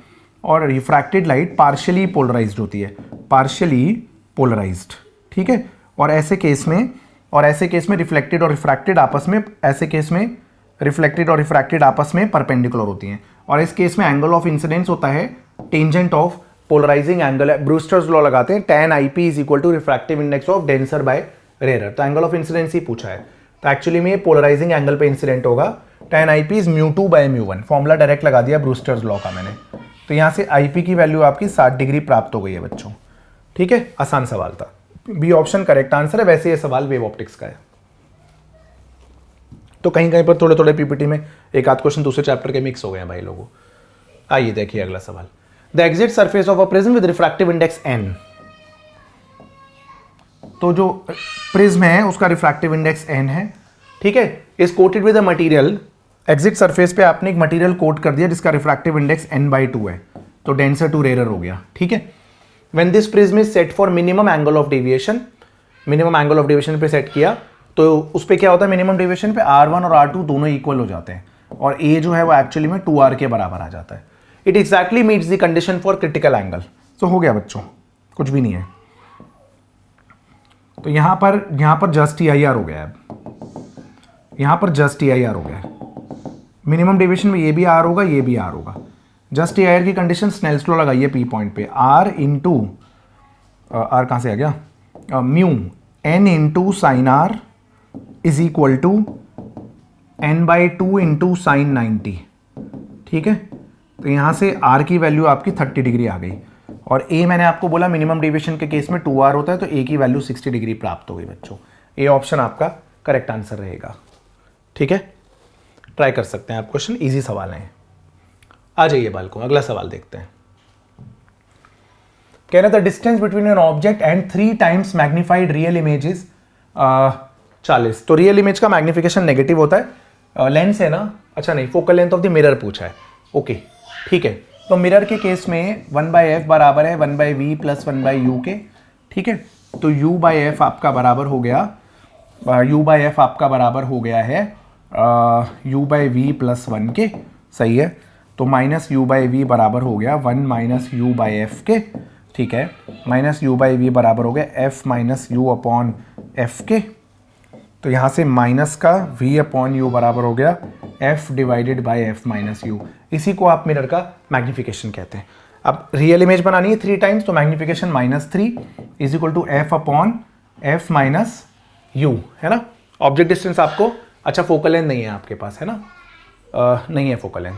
और रिफ्रैक्टेड लाइट पार्शियली पोलराइज्ड होती है, पार्शियली पोलराइज्ड, ठीक है। और ऐसे केस में रिफ्लेक्टेड और रिफ्रैक्टेड आपस में, ऐसे केस में रिफ्लेक्टेड और रिफ्रैक्टेड आपस में परपेंडिकुलर होती हैं। और इस केस में एंगल ऑफ इंसिडेंस होता है टेंजेंट ऑफ पोलराइजिंग एंगल है। ब्रूस्टर्स लॉ लगाते हैं, tan IP is equal to refractive index of denser by rare. तो एंगल ऑफ इंसिडेंस ही पूछा है, तो एक्चुअली में पोलराइजिंग एंगल पे इंसिडेंट होगा। tan IP is μ2 by μ1, formula direct लगा दिया ब्रूस्टर्स लॉ का मैंने। तो यहाँ से IP की वैल्यू आपकी 60 डिग्री प्राप्त हो गई है बच्चों, ठीक है। आसान सवाल था, बी ऑप्शन करेक्ट आंसर है। वैसे ये सवाल वेव ऑप्टिक्स का है, तो कहीं कहीं पर थोड़े थोड़े पीपीटी में एक आध क्वेश्चन दूसरे चैप्टर के मिक्स हो गए हैं भाई लोगों। आइए देखिए अगला सवाल, the exit surface of a prism with refractive index n। तो जो प्रिज्म है उसका रिफ्रैक्टिव इंडेक्स n है, ठीक है। Is coated with a material, exit surface पे आपने एक मटेरियल कोट कर दिया जिसका रिफ्रैक्टिव इंडेक्स n/2 है, तो डेंसर टू रेयर हो गया, ठीक है। When this prism is set for minimum angle of deviation, minimum angle of deviation पे सेट किया तो उस पे क्या होता है, मिनिमम डेविएशन पे R1 और R2 दोनों इक्वल हो जाते हैं और A जो है वो एक्चुअली में 2R के बराबर आ जाता है। It exactly meets the condition for critical angle. तो हो गया बच्चों, कुछ भी नहीं है। तो यहां पर जस्ट EIR हो गया है, यहां पर जस्ट EIR हो गया है। मिनिमम डेविएशन में ये भी R होगा, ये भी R होगा। जस्ट EIR की कंडीशन स्नेल्स लॉ लगाइए P पॉइंट पे, R इंटू R कहां से आ गया, mu N into sine R is equal to n/2 into sine 90, ठीक है। तो यहाँ से R की वैल्यू आपकी 30 डिग्री आ गई और A मैंने आपको बोला मिनिमम डेविएशन के केस में 2R होता है, तो A की वैल्यू 60 डिग्री प्राप्त हो गई बच्चों। A ऑप्शन आपका करेक्ट आंसर रहेगा, ठीक है। ट्राई कर सकते हैं आप, क्वेश्चन इजी सवाल है। आ जाइए बालकों, अगला सवाल देखते हैं। कह रहा था distance between an object and 3 times magnified real image is 40। तो रियल इमेज का मैग्निफिकेशन नेगेटिव होता है, लेंस है ना, अच्छा नहीं, focal length of the mirror पूछा है, ओके ठीक है। तो मिरर के केस में 1/f बराबर है 1/v प्लस 1/u के, ठीक है। तो u/f आपका बराबर हो गया, u/f आपका बराबर हो गया है u/v प्लस 1 के, सही है। तो माइनस u/v बराबर हो गया 1 माइनस u/f के, ठीक है। माइनस u/v बराबर हो गया f minus u upon f के। तो यहाँ से माइनस का v अपॉन u बराबर हो गया f divided by f minus u। इसी को आप मिरर का मैग्निफिकेशन कहते हैं। अब रियल इमेज बनानी है 3 टाइम्स, तो magnification -3 is equal to f upon f minus u, है ना। ऑब्जेक्ट डिस्टेंस आपको, अच्छा फोकल लेंथ नहीं है आपके पास, है ना, नहीं है focal length.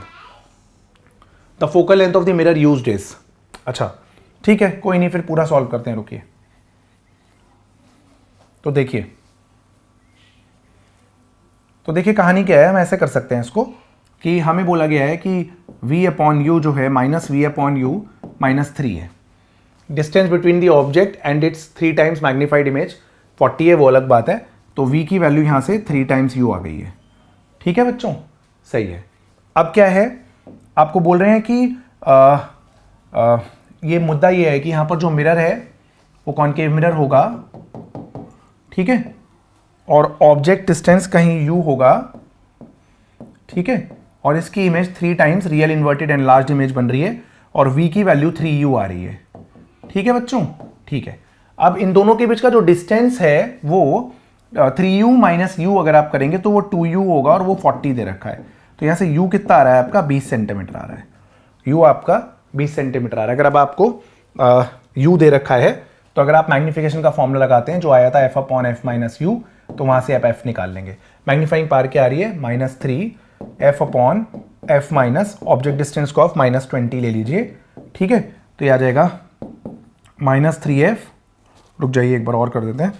The focal length of the mirror used is, अच्छा ठीक है, कोई नहीं, फिर पूरा सॉल्व करते हैं, रुकिए। तो देखिए कहानी क्या है, हम ऐसे कर सकते हैं इसको कि हमें बोला गया है कि v अपॉन यू जो है माइनस v अपॉन यू -3 है। Distance between the object and it's 3 times magnified image 40 है, वो अलग बात है। तो v की वैल्यू यहाँ से 3 टाइम्स u आ गई है, ठीक है बच्चों, सही है। अब क्या है, आपको बोल रहे हैं कि ये मुद्दा ये है कि यहाँ पर जो मिरर है वो कॉनकेव मिरर होगा, ठीक है, और ऑब्जेक्ट डिस्टेंस कहीं u होगा, ठीक है, और इसकी image 3 times real inverted and large image बन रही है और v की वैल्यू 3u आ रही है, ठीक है बच्चों, ठीक है। अब इन दोनों के बीच का जो डिस्टेंस है वो 3u माइनस u अगर आप करेंगे तो वो 2u होगा और वो 40 दे रखा है। तो यहाँ से u कितना आ रहा है आपका, 20 सेंटीमीटर आ रहा है, u आपका 20 सेंटीमीटर आ रहा है। अगर अब आपको u दे रखा है तो अगर आप मैग्नीफिकेशन का फॉर्मूला लगाते हैं जो आया था f upon f minus you, तो वहाँ से आप f निकाल लेंगे। मैग्नीफाइंग पावर क्या आ रही है, -3 f upon f minus object distance को आप -20 ले लीजिए, ठीक है। तो ये आ जाएगा -3f, रुक जाइए एक बार और कर देते हैं,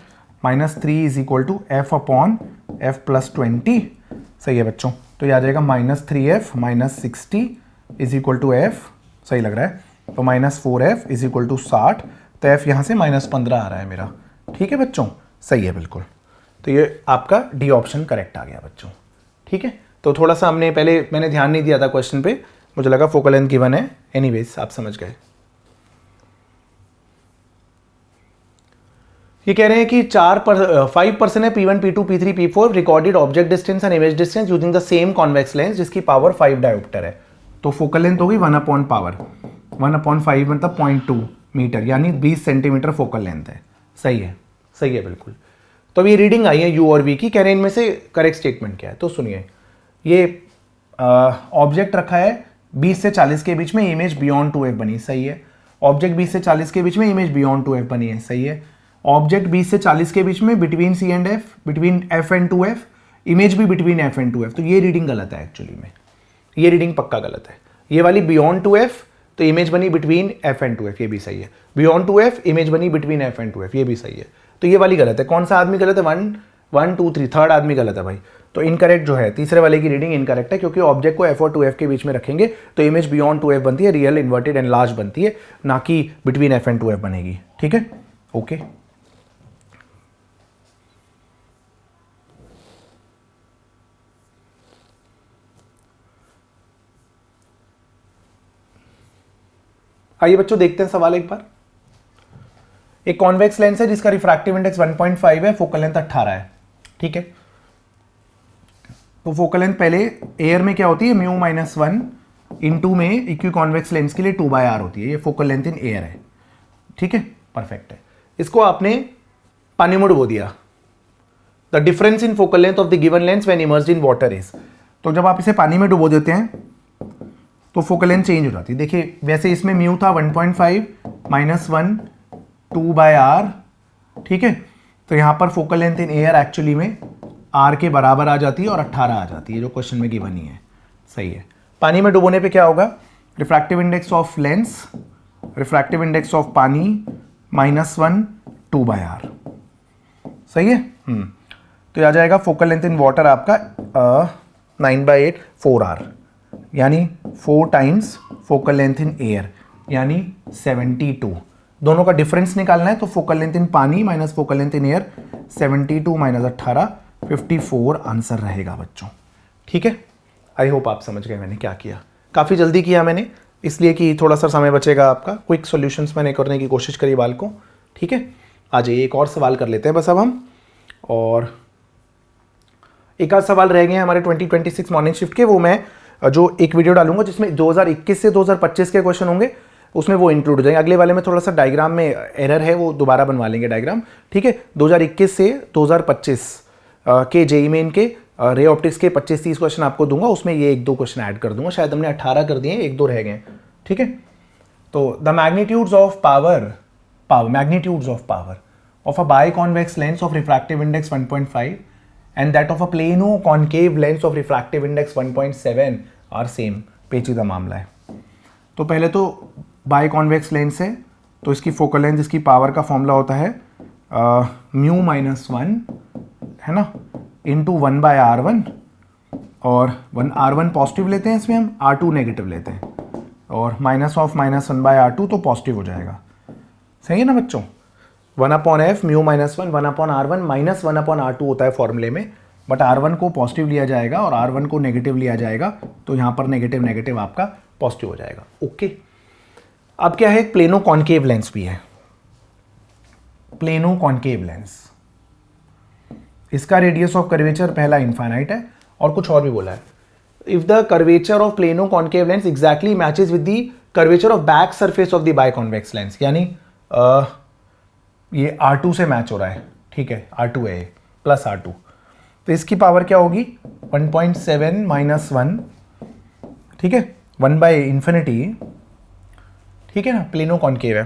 -3 is equal to f upon f plus 20, सही है बच्चों। तो ये आ जाएगा -3f -60 is equal to f, सही लग रहा है। तो -4f इज इक्वल टू 60, तो f यहाँ से -15 आ रहा है मेरा, ठीक है बच्चों, सही है बिल्कुल। तो ये आपका डी ऑप्शन करेक्ट आ गया बच्चों, ठीक है। तो थोड़ा सा मैंने ध्यान नहीं दिया था क्वेश्चन पे, मुझे लगा फोकल लेंथ गिवन है, एनीवेज आप समझ गए। ये कह रहे हैं कि 5% है P1 P2 P3 P4 recorded object distance and image distance using the same convex lens जिसकी पावर 5 डायोप्टर है। तो फोकल लेंथ होगी 1/5 मतलब 0.2 मीटर, यानी 20 सेंटीमीटर फोकल लेंथ है। सही है, सही है बिल्कुल। तो अब ये रीडिंग आई है U और V की, कह रहे हैं इनमें से करेक्ट स्टेटमेंट क्या है। तो सुनिए, ये ऑब्जेक्ट रखा है 20 से 40 के बीच में, इमेज बियॉन्ड 2f बनी, सही है। ऑब्जेक्ट 20 से 40 के बीच में, इमेज बियॉन्ड 2f बनी है, सही है। ऑब्जेक्ट 20 से 40 के बीच में, between C and F, between F and 2f, image भी बिटवीन F एंड 2f। तो ये रीडिंग गलत है एक्चुअली में, ये रीडिंग पक्का गलत है। ये वाली बियॉन्ड 2f तो इमेज बनी बिटवीन F एंड 2f, ये भी सही है। बियॉन्ड 2f इमेज बनी बिटवीन F एंड 2f, ये भी सही है। तो ये वाली गलत है। कौन सा आदमी गलत है? 1 2 3, थर्ड आदमी गलत है भाई। तो इनकरेक्ट जो है, तीसरे वाले की रीडिंग इनकरेक्ट है, क्योंकि ऑब्जेक्ट को F और 2f के बीच में रखेंगे तो इमेज बियॉन्ड 2f बनती है, रियल इन्वर्टेड एंड लार्ज बनती है, ना कि बिटवीन F एंड 2f बनेगी। ठीक है, ओके। आइए बच्चों देखते हैं सवाल एक बार। एक कॉन्वेक्स लेंस है जिसका रिफ्रैक्टिव इंडेक्स 1.5 है, फोकल लेंथ 18 है। ठीक है, तो फोकल लेंथ पहले एयर में क्या होती है, μ-1 इंटू में इक्वी कॉन्वेक्स लेंस के लिए 2/r होती है। ये फोकल लेंथ इन एयर है। ठीक है, परफेक्ट है। इसको आपने पानी में डुबो दिया। The difference in focal length of the given lens when emerged in water is. तो जब आप इसे पानी में डुबो देते हैं तो फोकल लेंथ चेंज हो जाती है। देखिए, वैसे इसमें म्यू था 1.5 -1 2/r। ठीक है, तो यहां पर focal length in air actually में r के बराबर आ जाती है और 18 आ जाती है, जो क्वेश्चन में गिवन ही है। सही है। पानी में डुबोने पे क्या होगा, refractive index of lens, refractive index of पानी -1 2/r। सही है। तो आ जाएगा फोकल लेंथ इन वाटर आपका 9/8 4r, यानी 4 times focal length in air, यानी 72। दोनों का डिफरेंस निकालना है, तो फोकल लेंथ इन पानी minus focal length in air, 72 - 18 54 answer रहेगा बच्चों। ठीक है, आई होप आप समझ गए मैंने क्या किया। काफ़ी जल्दी किया मैंने, इसलिए कि थोड़ा सा समय बचेगा आपका। क्विक सॉल्यूशंस मैंने करने की कोशिश करी बाल को। ठीक है, आ जाइए एक और सवाल कर लेते हैं बस अब हम, और एक आध सवाल रह गए हैं हमारे 2026 मॉर्निंग शिफ्ट के। वो मैं जो एक वीडियो डालूंगा जिसमें 2021 से 2025 के क्वेश्चन होंगे, उसमें वो इंक्लूड हो जाएंगे। अगले वाले में थोड़ा सा डायग्राम में एरर है, वो दोबारा बनवा लेंगे डायग्राम। ठीक है, 2021 से 2025 के जेई मेन के रे ऑप्टिक्स के 25-30 क्वेश्चन आपको दूंगा, उसमें ये 1-2 क्वेश्चन ऐड कर दूंगा। शायद हमने 18 कर दिए, 1-2 रह गए। ठीक है, तो the magnitudes of power of a biconvex lens of refractive index 1.5 and that of a plano concave lens of refractive index 1.7 are same। पेचीदा मामला है। तो पहले तो बाई कॉन्वेक्स लेंस है, तो इसकी फोकल लेंथ, इसकी पावर का फॉर्मूला होता है μ-1 है ना, इंटू 1/r1, और r1 पॉजिटिव लेते हैं इसमें हम, r2 नेगेटिव लेते हैं, और -1/r2 तो पॉजिटिव हो जाएगा। सही है ना बच्चों। 1/f μ-1 1/r1 -1/r2 होता है फॉर्मूले में, बट r1 को पॉजिटिव लिया जाएगा और r1 को नेगेटिव लिया जाएगा, तो यहाँ पर नेगेटिव नेगेटिव आपका पॉजिटिव हो जाएगा। ओके, अब क्या है, प्लेनो कॉन्केव लेंस भी है। प्लेनो कॉन्केव लेंस, इसका रेडियस ऑफ कर्वेचर पहला इनफाइनाइट है, और कुछ और भी बोला है। If the curvature of plano concave lens exactly matches with the curvature of back surface of the biconvex lens, यानी ये R2 से मैच हो रहा है। ठीक है, R2 है प्लस R2, तो इसकी पावर क्या होगी 1.7 - 1। ठीक है, 1/∞। ठीक है ना, प्लेनो कॉन्केव है।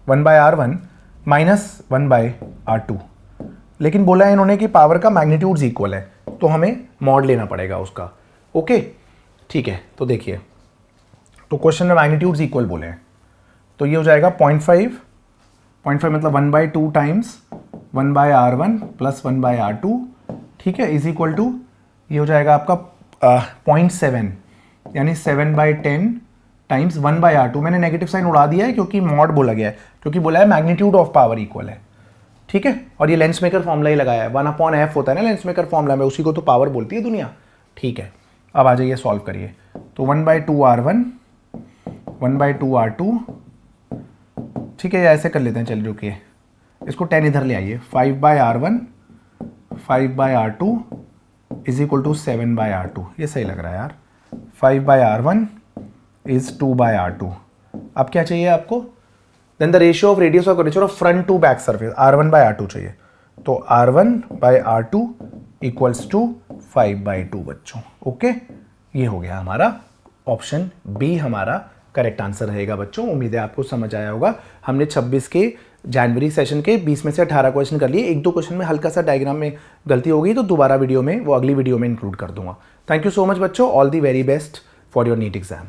1/r1 -1/r2, लेकिन बोला है इन्होंने कि पावर का मैग्नीट्यूड्स इक्वल है, तो हमें मॉड लेना पड़ेगा उसका। ओके, ठीक है, तो देखिए, तो क्वेश्चन में मैग्नीट्यूड्स इक्वल बोले हैं, तो ये हो जाएगा 0.5 मतलब 1/2 टाइम्स 1/r1 प्लस 1/r2। ठीक है, इज इक्वल टू, ये हो जाएगा आपका 0.7, यानी 7/10 टाइम्स 1/r2। मैंने नेगेटिव साइन उड़ा दिया है क्योंकि मॉड बोला गया है, क्योंकि बोला है मैग्नीट्यूड ऑफ पावर इक्वल है। ठीक है, और ये लेंस मेकर फॉर्मूला ही लगाया है, 1/f होता है ना लेंस मेकर फॉर्मूला में, उसी को तो पावर बोलती है दुनिया। ठीक है, अब आ जाइए सॉल्व करिए। तो 1/2 r1 1/2 r2 ठीक है, या ऐसे कर लेते हैं, चलिए रुकिए, इसको 10 इधर ले आइए, 5/R1 5/R2 is equal to 7/R2, ये सही लग रहा है यार, 5/R1 इज 2/R2। अब क्या चाहिए आपको, then the ratio of radius of curvature of front to back surface, R1/R2 चाहिए, तो R1/R2 इक्वल्स टू 5/2 बच्चों। ओके, ये हो गया हमारा ऑप्शन बी, हमारा करेक्ट आंसर रहेगा बच्चों। उम्मीद है आपको समझ आया होगा। हमने 26 के जनवरी सेशन के 20 में से 18 क्वेश्चन कर लिए। एक दो क्वेश्चन में हल्का सा डायग्राम में गलती हो गई तो दोबारा वीडियो में, वो अगली वीडियो में इंक्लूड कर दूंगा। थैंक यू सो मच बच्चों, all the very best for your NEET exam.